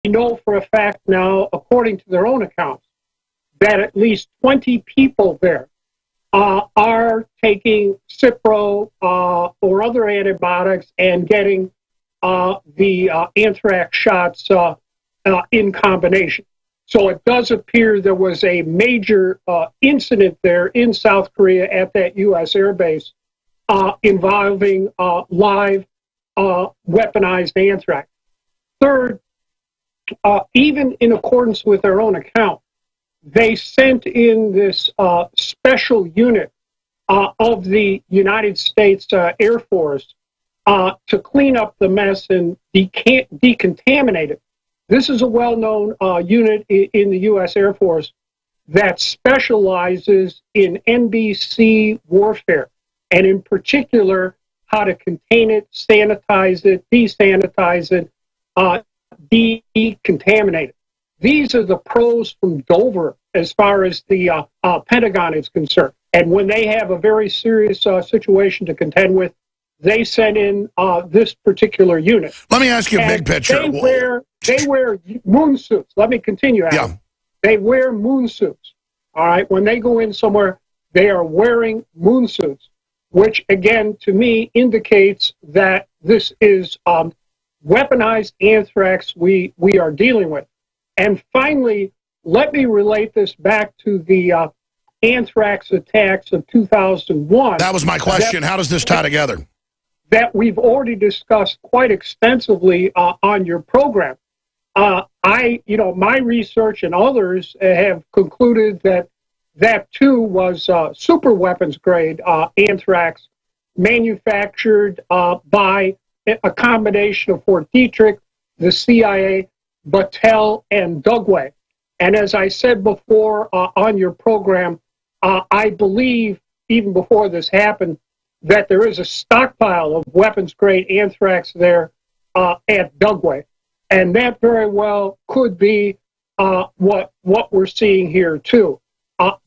know for a fact now, according to their own accounts, that at least 20 people there are taking Cipro or other antibiotics and getting the anthrax shots in combination. So it does appear there was a major incident there in South Korea at that U.S. air base involving live weaponized anthrax. Third, even in accordance with their own account, they sent in this special unit of the United States Air Force to clean up the mess and decontaminate it. This is a well-known unit in the U.S. Air Force that specializes in NBC warfare, and in particular, how to contain it, sanitize it, desanitize it, decontaminate it. These are the pros from Dover as far as the Pentagon is concerned. And when they have a very serious situation to contend with, they send in this particular unit. Let me ask you a big picture. They wear moon suits. Let me continue, Adam. Yeah. They wear moon suits. All right. When they go in somewhere, they are wearing moon suits, which again, to me, indicates that this is weaponized anthrax we are dealing with. And finally, let me relate this back to the anthrax attacks of 2001. That was my question. How does this tie together? That we've already discussed quite extensively on your program. My research and others have concluded that that too was super weapons grade anthrax manufactured by a combination of Fort Detrick, the CIA, Battelle, and Dugway. And as I said before on your program, I believe, even before this happened, that there is a stockpile of weapons-grade anthrax there at Dugway. And that very well could be what we're seeing here, too.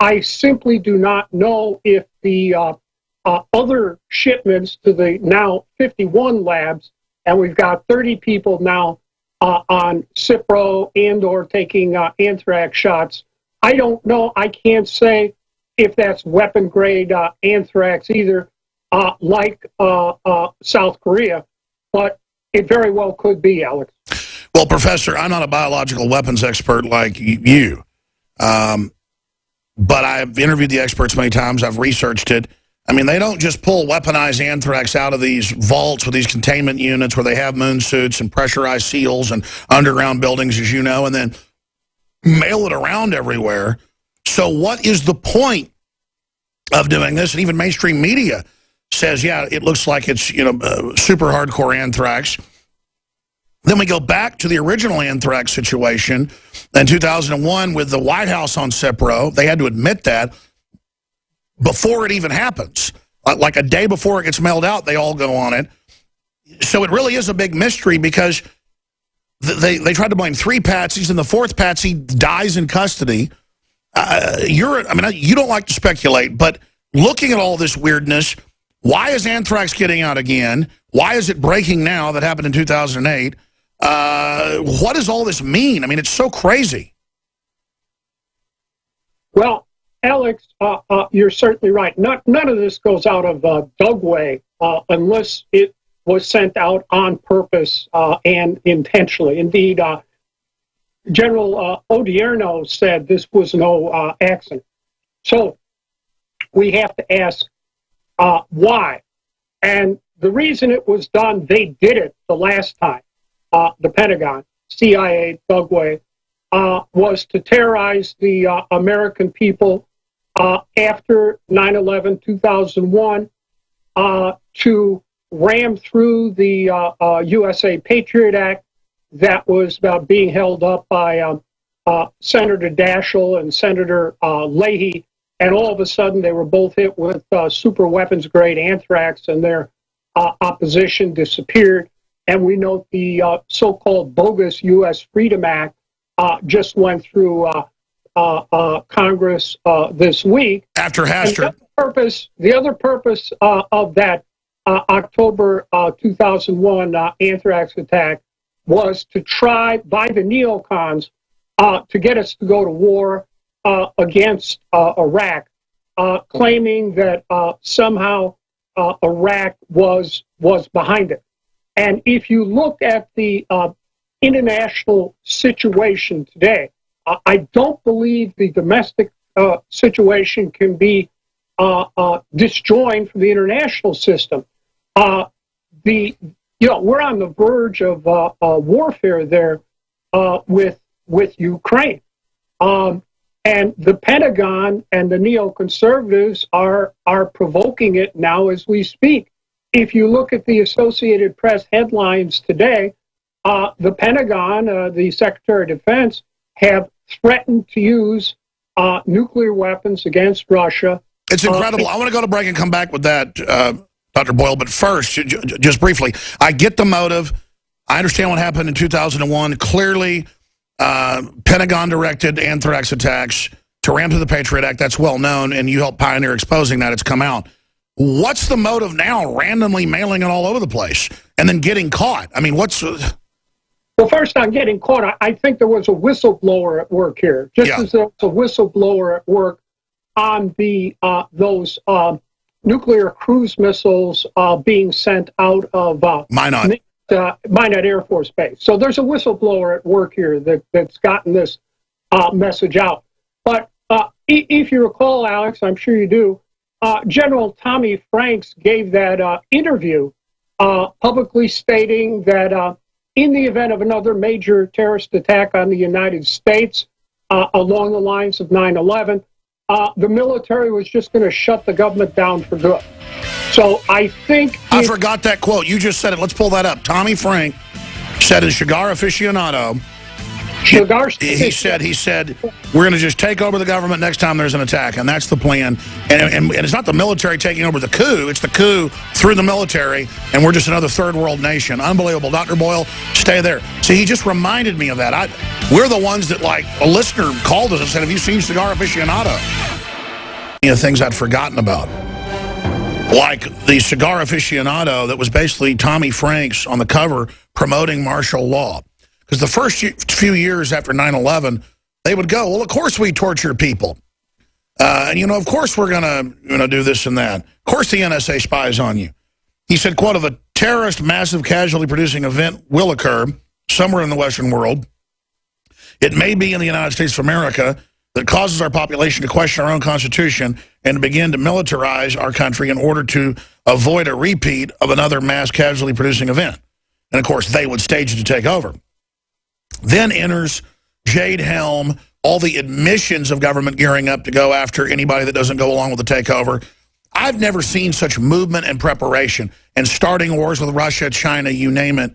I simply do not know if the other shipments to the now 51 labs, and we've got 30 people now on Cipro and or taking anthrax shots. I don't know. I can't say if that's weapon-grade anthrax either, like South Korea, but it very well could be, Alex. Well, Professor, I'm not a biological weapons expert like you, but I've interviewed the experts many times. I've researched it. I mean, they don't just pull weaponized anthrax out of these vaults with these containment units where they have moon suits and pressurized seals and underground buildings, as you know, and then mail it around everywhere. So what is the point of doing this? And even mainstream media says, yeah, it looks like it's, super hardcore anthrax. Then we go back to the original anthrax situation in 2001 with the White House on Cipro. They had to admit that before it even happens. Like a day before it gets mailed out, they all go on it. So it really is a big mystery because they tried to blame 3 patsies, and the 4th patsy dies in custody. You don't like to speculate, but looking at all this weirdness, why is anthrax getting out again? Why is it breaking now that happened in 2008? What does all this mean? I mean, it's so crazy. Well, Alex, you're certainly right. None of this goes out of Dugway unless it was sent out on purpose and intentionally. Indeed, General Odierno said this was no accident. So we have to ask why. And the reason it was done, they did it the last time, the Pentagon, CIA, Dugway, was to terrorize the American people after 9/11, 2001, to ram through the USA Patriot Act that was being held up by Senator Daschle and Senator Leahy, and all of a sudden they were both hit with super weapons-grade anthrax, and their opposition disappeared. And we note the so-called bogus U.S. Freedom Act just went through Congress this week. After Hastert. The other purpose of that October 2001 anthrax attack was to try by the neocons to get us to go to war against Iraq, claiming that somehow Iraq was behind it. And if you look at the international situation today, I don't believe the domestic situation can be disjoined from the international system. We're on the verge of warfare there with Ukraine. And the Pentagon and the neoconservatives are provoking it now as we speak. If you look at the Associated Press headlines today, the Pentagon, the Secretary of Defense, have threatened to use nuclear weapons against Russia. It's incredible. I want to go to break and come back with that, Dr. Boyle. But first, just briefly, I get the motive. I understand what happened in 2001. Clearly, Pentagon-directed anthrax attacks to ram through the Patriot Act. That's well known, and you helped pioneer exposing that. It's come out. What's the motive now, randomly mailing it all over the place and then getting caught? I mean, what's... Well, first on getting caught, I think there was a whistleblower at work here. Just as there was a whistleblower at work on the those nuclear cruise missiles being sent out of Minot Air Force Base. So there's a whistleblower at work here that's gotten this message out. But if you recall, Alex, I'm sure you do, General Tommy Franks gave that interview publicly stating that in the event of another major terrorist attack on the United States along the lines of 9/11, the military was just going to shut the government down for good. So I think... I forgot that quote. You just said it. Let's pull that up. Tommy Frank said in Cigar Aficionado... He said, we're going to just take over the government next time there's an attack, and that's the plan. And it's not the military taking over the coup. It's the coup through the military, and we're just another third world nation. Unbelievable. Dr. Boyle, stay there. See, he just reminded me of that. We're the ones that, like, a listener called us and said, have you seen Cigar Aficionado? Things I'd forgotten about. Like the Cigar Aficionado that was basically Tommy Franks on the cover promoting martial law. Because the first few years after 9/11, they would go, well, of course we torture people. And, of course we're going to do this and that. Of course the NSA spies on you. He said, quote, if a terrorist massive casualty-producing event will occur somewhere in the Western world, it may be in the United States of America that causes our population to question our own Constitution and to begin to militarize our country in order to avoid a repeat of another mass casualty-producing event. And, of course, they would stage it to take over. Then enters Jade Helm, all the admissions of government gearing up to go after anybody that doesn't go along with the takeover. I've never seen such movement and preparation and starting wars with Russia, China, you name it.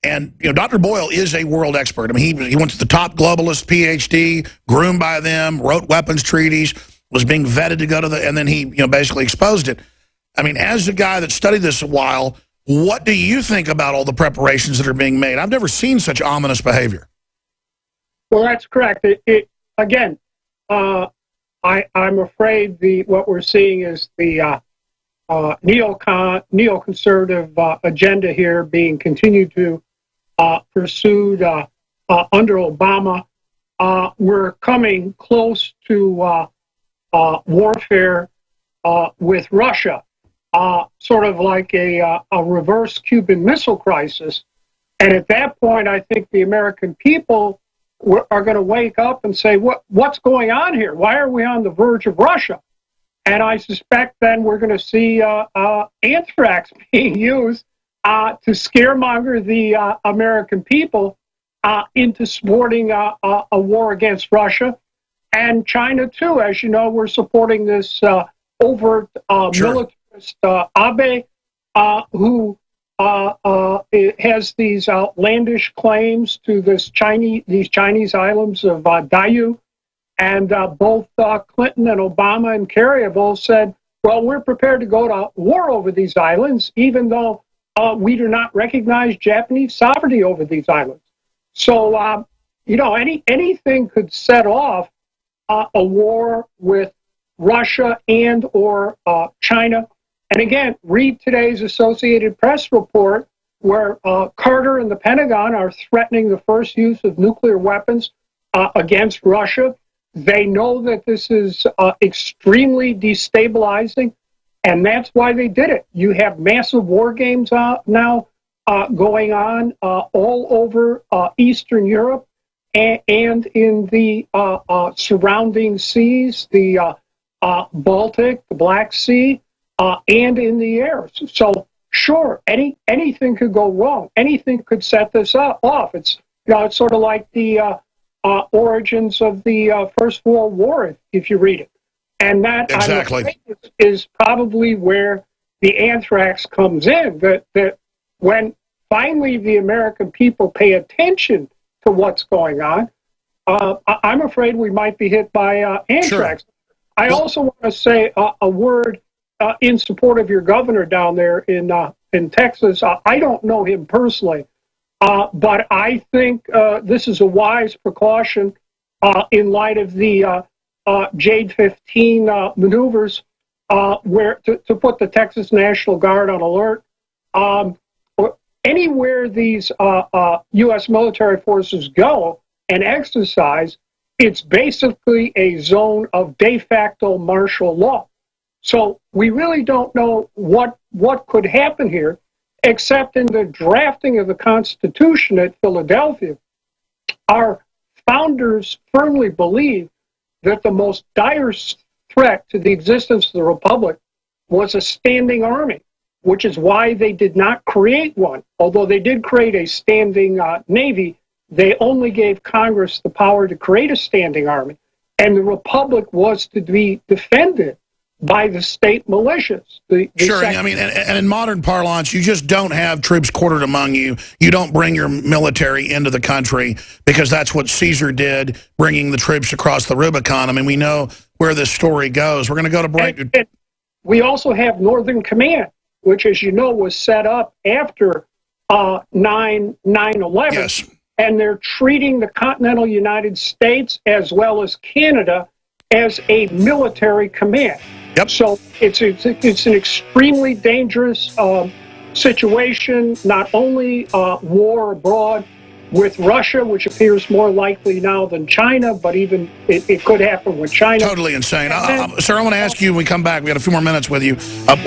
And, Dr. Boyle is a world expert. I mean, he went to the top globalist PhD, groomed by them, wrote weapons treaties, was being vetted to go to and then he, basically exposed it. I mean, as a guy that studied this a while, what do you think about all the preparations that are being made? I've never seen such ominous behavior. Well, that's correct. Again, I'm afraid what we're seeing is the neoconservative agenda here being continued to pursued under Obama. We're coming close to warfare with Russia. Sort of like a reverse Cuban Missile Crisis. And at that point, I think the American people are going to wake up and say, what's going on here? Why are we on the verge of Russia? And I suspect then we're going to see anthrax being used to scaremonger the American people into supporting a war against Russia. And China, too. As you know, we're supporting this overt military Abe, who has these outlandish claims to these Chinese islands of Diaoyu, and both Clinton and Obama and Kerry have both said, well, we're prepared to go to war over these islands, even though we do not recognize Japanese sovereignty over these islands. So, anything could set off a war with Russia and or China. And again, read today's Associated Press report, where Carter and the Pentagon are threatening the first use of nuclear weapons against Russia. They know that this is extremely destabilizing, and that's why they did it. You have massive war games now going on all over Eastern Europe and in the surrounding seas, the Baltic, the Black Sea, and in the air. So sure, anything could go wrong. Anything could set this off. It's it's sort of like the origins of the First World War, if you read it. And that exactly is probably where the anthrax comes in. That when finally the American people pay attention to what's going on, I'm afraid we might be hit by anthrax. Sure. I also want to say a word in support of your governor down there in Texas. I don't know him personally, but I think this is a wise precaution in light of the Jade 15 maneuvers, where to put the Texas National Guard on alert. Anywhere these U.S. military forces go and exercise, it's basically a zone of de facto martial law. So we really don't know what could happen here, except in the drafting of the Constitution at Philadelphia. Our founders firmly believed that the most dire threat to the existence of the Republic was a standing army, which is why they did not create one. Although they did create a standing Navy, they only gave Congress the power to create a standing army. And the Republic was to be defended by the state militias. Sure, I mean, and in modern parlance, you just don't have troops quartered among you. You don't bring your military into the country, because that's what Caesar did, bringing the troops across the Rubicon. I mean, we know where this story goes. We're going to go to break. And we also have Northern Command, which, as you know, was set up after 9/11. Yes. And they're treating the continental United States as well as Canada as a military command. Yep. So it's an extremely dangerous situation, not only war abroad with Russia, which appears more likely now than China, but even it could happen with China. Totally insane. Sir, I want to ask you when we come back, we got a few more minutes with you,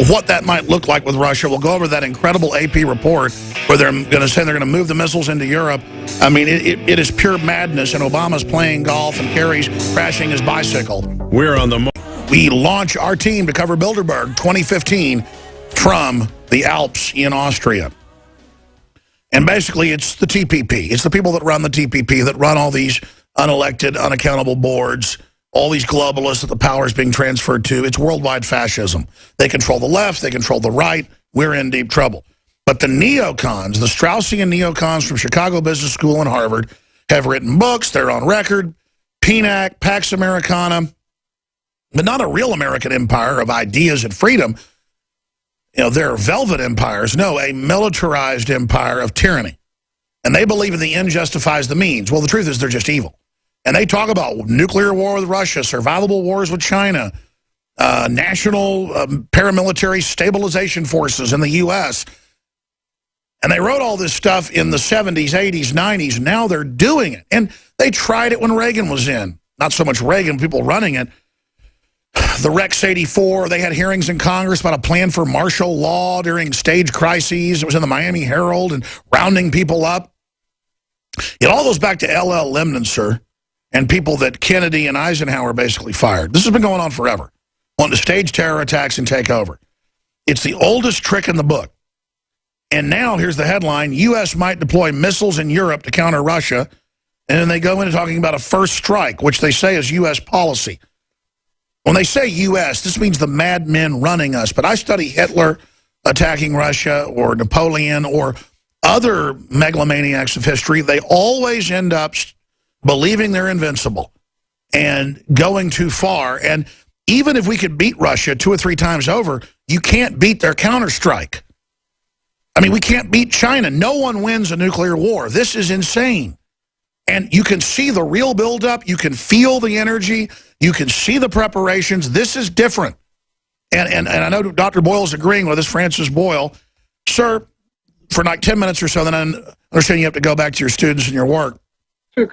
what that might look like with Russia. We'll go over that incredible AP report where they're going to say they're going to move the missiles into Europe. I mean, it is pure madness, and Obama's playing golf and Kerry's crashing his bicycle. We're on the... We launch our team to cover Bilderberg 2015 from the Alps in Austria. And basically, it's the TPP. It's the people that run the TPP, that run all these unelected, unaccountable boards, all these globalists that the power is being transferred to. It's worldwide fascism. They control the left. They control the right. We're in deep trouble. But the neocons, the Straussian neocons from Chicago Business School and Harvard, have written books. They're on record. PNAC, Pax Americana, but not a real American empire of ideas and freedom. You know, they're velvet empires. No, a militarized empire of tyranny. And they believe in the end justifies the means. Well, the truth is they're just evil. And they talk about nuclear war with Russia, survivable wars with China, national paramilitary stabilization forces in the U.S. And they wrote all this stuff in the 70s, 80s, 90s. Now they're doing it. And they tried it when Reagan was in. Not so much Reagan, people running it. The Rex 84, they had hearings in Congress about a plan for martial law during stage crises. It was in the Miami Herald and rounding people up. It all goes back to L.L. Lemnitzer and people that Kennedy and Eisenhower basically fired. This has been going on forever, wanting to stage terror attacks and take over. It's the oldest trick in the book. And now here's the headline: U.S. might deploy missiles in Europe to counter Russia. And then they go into talking about a first strike, which they say is U.S. policy. When they say U.S., this means the madmen running us. But I study Hitler attacking Russia or Napoleon or other megalomaniacs of history. They always end up believing they're invincible and going too far. And even if we could beat Russia 2 or 3 times over, you can't beat their counterstrike. I mean, we can't beat China. No one wins a nuclear war. This is insane. And you can see the real buildup. You can feel the energy. You can see the preparations. This is different. And I know Dr. Boyle's agreeing with us, Francis Boyle. Sir, for like 10 minutes or so, then I understand you have to go back to your students and your work. To